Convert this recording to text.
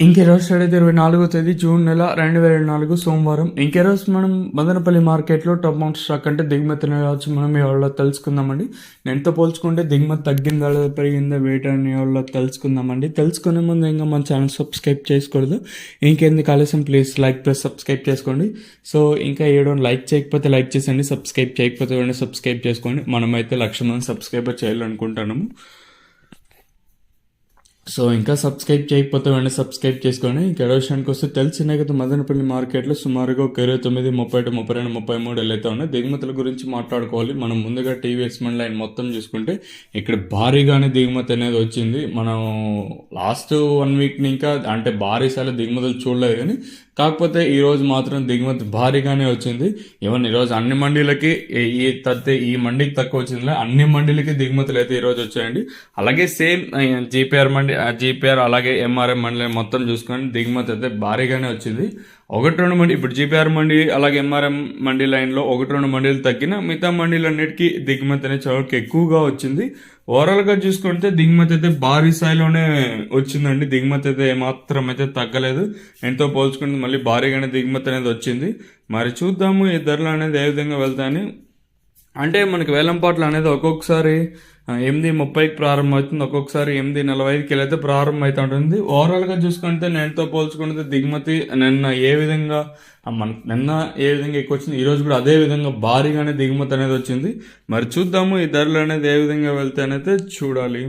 ఇంకెరోజు 24వ తేదీ జూన్ నెల 2024 సోమవారం. ఇంకెరోజు మనం మదనపల్లి మార్కెట్లో టాప్ అమౌంట్ స్టాక్ అంటే దిగుమతి రావచ్చు మనం ఎవరో తెలుసుకుందామండి. నేనుతో పోల్చుకుంటే దిగుమతి తగ్గిందా లేదా పెరిగిందా వెయిట్ అని ఎవరో తెలుసుకుందామండి. తెలుసుకునే ముందు ఇంకా మన ఛానల్ సబ్స్క్రైబ్ చేసుకోలేదు. ఇంకెందుకు ఆలస్యం ప్లీజ్ లైక్ ప్లస్ సబ్స్క్రైబ్ చేసుకోండి. సో ఇంకా ఏడో లైక్ చేయకపోతే లైక్ చేసండి, సబ్స్క్రైబ్ చేయకపోతే వెంటనే సబ్స్క్రైబ్ చేసుకోండి. మనమైతే 1,00,000 మంది సబ్స్క్రైబర్ చేయాలనుకుంటున్నాము. సో ఇంకా సబ్స్క్రైబ్ చేయకపోతే వెంటనే సబ్స్క్రైబ్ చేసుకోండి. ఇంకా విషయానికి వస్తే తెలిసిన కదా మదనపల్లి మార్కెట్లో సుమారుగా ఒక 29, 30, 32, 33 అయితే ఉన్నాయి. దిగుమతుల గురించి మాట్లాడుకోవాలి. మనం ముందుగా టీవీఎస్ మండ్ లైన్ మొత్తం చూసుకుంటే ఇక్కడ భారీగానే దిగుమతి అనేది వచ్చింది. మనం లాస్ట్ 1 వీక్ ఇంకా అంటే భారీ స్థాయిలో దిగుమతులు చూడలేదు, కానీ కాకపోతే ఈరోజు మాత్రం దిగుమతి భారీగానే వచ్చింది. ఈవెన్ ఈరోజు అన్ని మండీలకి ఈ మండీకి తక్కువ వచ్చింది, అన్ని మండీలకి దిగుమతులు అయితే ఈరోజు వచ్చాయండి. అలాగే సేమ్ జీపీఆర్ అలాగే ఎంఆర్ఎం మండలి మొత్తం చూసుకొని దిగుమతి అయితే భారీగానే వచ్చింది. 1-2 మండి ఇప్పుడు జీపీఆర్ మండి అలాగే ఎంఆర్ఎం మండీ లైన్లో 1-2 మండీలు తగ్గిన మిగతా మండీలన్నిటికీ దిగుమతి అనేది చాలా ఎక్కువగా వచ్చింది. ఓవరాల్గా చూసుకుంటే దిగుమతి అయితే భారీ స్థాయిలోనే వచ్చిందండి. దిగుమతి అయితే ఏమాత్రం అయితే తగ్గలేదు. ఎంతో పోల్చుకుంటే మళ్ళీ భారీగానే దిగుమతి అనేది వచ్చింది. మరి చూద్దాము ఈ ధరలు అనేది ఏ విధంగా వెళ్తాయని. అంటే మనకి వేలంపాట్లు అనేది ఒక్కొక్కసారి 8:30కి ప్రారంభమవుతుంది, ఒక్కొక్కసారి 8:45కి అయితే ప్రారంభం అవుతూ ఉంటుంది. ఓవరాల్గా చూసుకుంటే నేనుతో పోల్చుకుంటే దిగుమతి నిన్న ఏ విధంగా ఎక్కువ వచ్చింది, ఈరోజు కూడా అదే విధంగా భారీగానే దిగుమతి అనేది వచ్చింది. మరి చూద్దాము ఈ ధరలు అనేది ఏ విధంగా వెళ్తాయనైతే చూడాలి.